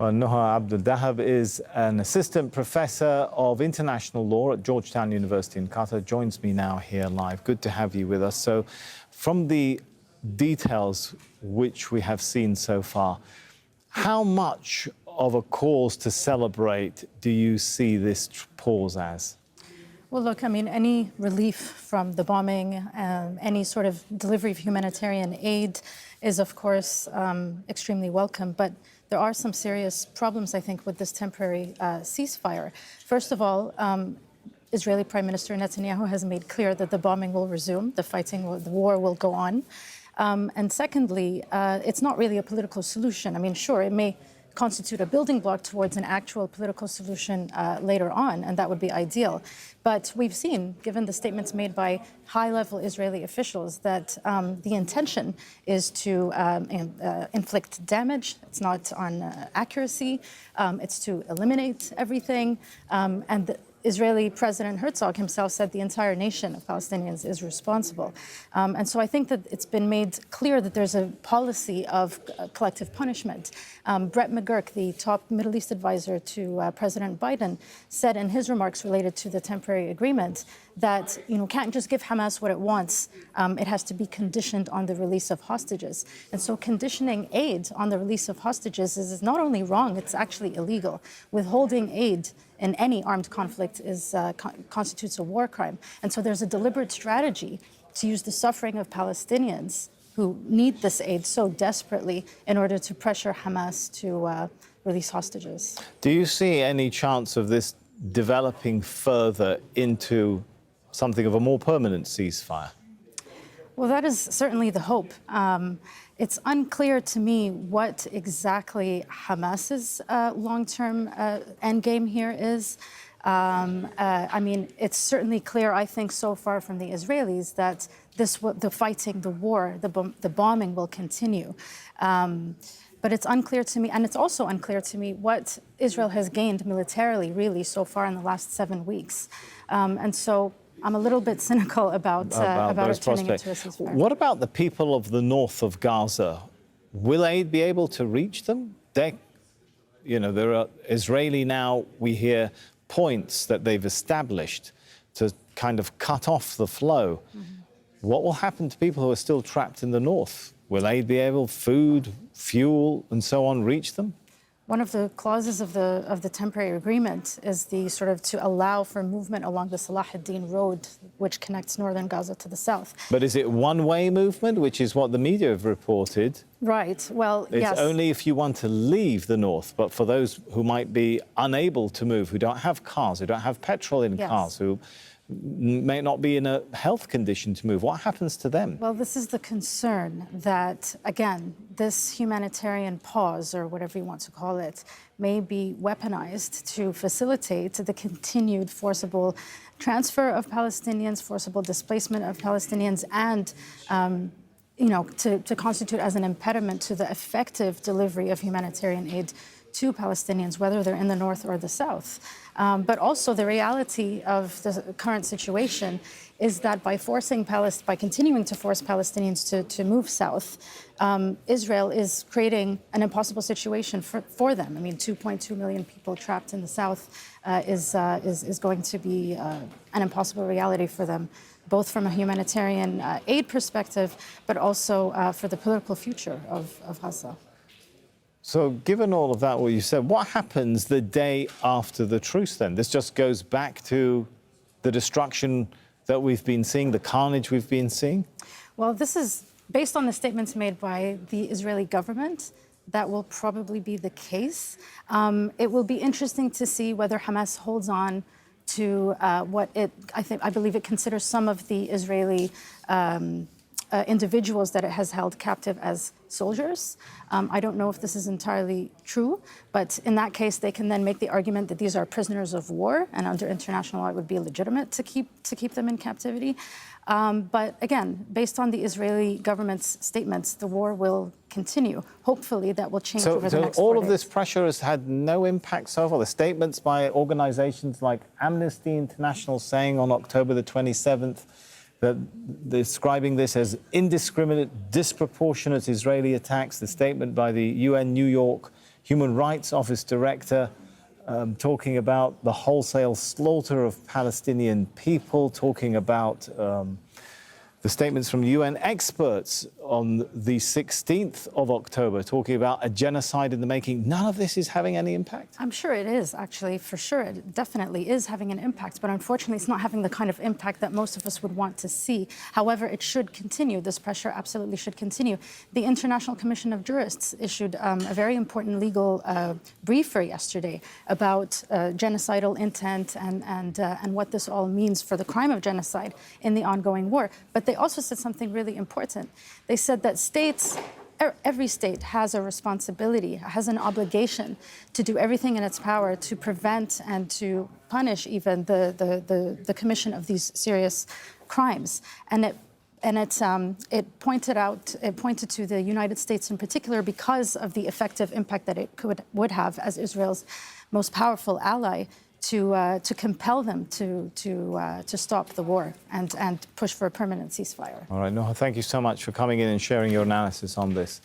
Well, Noha Abdul-Dahab is an assistant professor of international law at Georgetown University in Qatar. Joins me now here live. Good to have you with us. So, from the details which we have seen so far, how much of a cause to celebrate do you see this pause as? Well, look, I mean, any relief from the bombing, any sort of delivery of humanitarian aid is, of course, extremely welcome. But there are some serious problems, I think, with this temporary ceasefire. First of all, Israeli Prime Minister Netanyahu has made clear that the bombing will resume, the war will go on. And secondly, it's not really a political solution. I mean, sure, it may constitute a building block towards an actual political solution later on, and that would be ideal. But we've seen, given the statements made by high-level Israeli officials, that the intention is to inflict damage. It's not on accuracy. It's to eliminate everything. And the Israeli President Herzog himself said the entire nation of Palestinians is responsible. And so I think that it's been made clear that there's a policy of collective punishment. Brett McGurk, the top Middle East advisor to President Biden, said in his remarks related to the temporary agreement that, can't just give Hamas what it wants. It has to be conditioned on the release of hostages. And so conditioning aid on the release of hostages is not only wrong, it's actually illegal. Withholding aid in any armed conflict constitutes a war crime. And so there's a deliberate strategy to use the suffering of Palestinians who need this aid so desperately in order to pressure Hamas to release hostages. Do you see any chance of this developing further into something of a more permanent ceasefire? Well, that is certainly the hope. It's unclear to me what exactly Hamas's long-term endgame here is. I mean, it's certainly clear, I think, so far from the Israelis that the fighting, the war, the bombing will continue. But it's unclear to me, and it's also unclear to me what Israel has gained militarily, really, so far in the last 7 weeks. And so I'm a little bit cynical about it turning into a ceasefire. What about the people of the north of Gaza? Will aid be able to reach them? There are Israeli now, we hear points that they've established to kind of cut off the flow. What will happen to people who are still trapped in the north? Will aid be able, food, fuel, and so on, reach them? One of the clauses of the temporary agreement is the sort of to allow for movement along the Salah ad-Din road, which connects northern Gaza to the south. But is it one-way movement, which is what the media have reported? Right. Well, yes. It's only if you want to leave the north, but for those who might be unable to move, who don't have cars, who don't have petrol in cars, who may not be in a health condition to move, what happens to them? Well, this is the concern that, again, this humanitarian pause, or whatever you want to call it, may be weaponized to facilitate the continued forcible transfer of Palestinians, forcible displacement of Palestinians, and to constitute as an impediment to the effective delivery of humanitarian aid to Palestinians, whether they're in the north or the south. But also the reality of the current situation is that by continuing to force Palestinians to move south, Israel is creating an impossible situation for them. I mean, 2.2 million people trapped in the south is going to be an impossible reality for them, both from a humanitarian aid perspective, but also for the political future of Gaza. So given all of that, what you said, what happens the day after the truce then? This just goes back to the destruction that we've been seeing, the carnage we've been seeing? Well, this is based on the statements made by the Israeli government. That will probably be the case. It will be interesting to see whether Hamas holds on to I believe it considers some of the Israeli individuals that it has held captive as soldiers. I don't know if this is entirely true, but in that case, they can then make the argument that these are prisoners of war, and under international law, it would be legitimate to keep them in captivity. But again, based on the Israeli government's statements, the war will continue. Hopefully, that will change over the next 4 days. So all of this pressure has had no impact so far? The statements by organizations like Amnesty International saying on October the 27th that describing this as indiscriminate, disproportionate Israeli attacks, the statement by the UN New York Human Rights Office Director, talking about the wholesale slaughter of Palestinian people, talking about the statements from UN experts on the 16th of October, talking about a genocide in the making. None of this is having any impact? I'm sure it is, actually, for sure. It definitely is having an impact, but unfortunately, it's not having the kind of impact that most of us would want to see. However, it should continue. This pressure absolutely should continue. The International Commission of Jurists issued a very important legal briefer yesterday about genocidal intent and what this all means for the crime of genocide in the ongoing war. But they also said something really important. They said that states, every state has a responsibility, has an obligation to do everything in its power to prevent and to punish even the commission of these serious crimes. And it pointed to the United States in particular because of the effective impact that it would have as Israel's most powerful ally to compel them to stop the war and push for a permanent ceasefire. All right, Noha, thank you so much for coming in and sharing your analysis on this.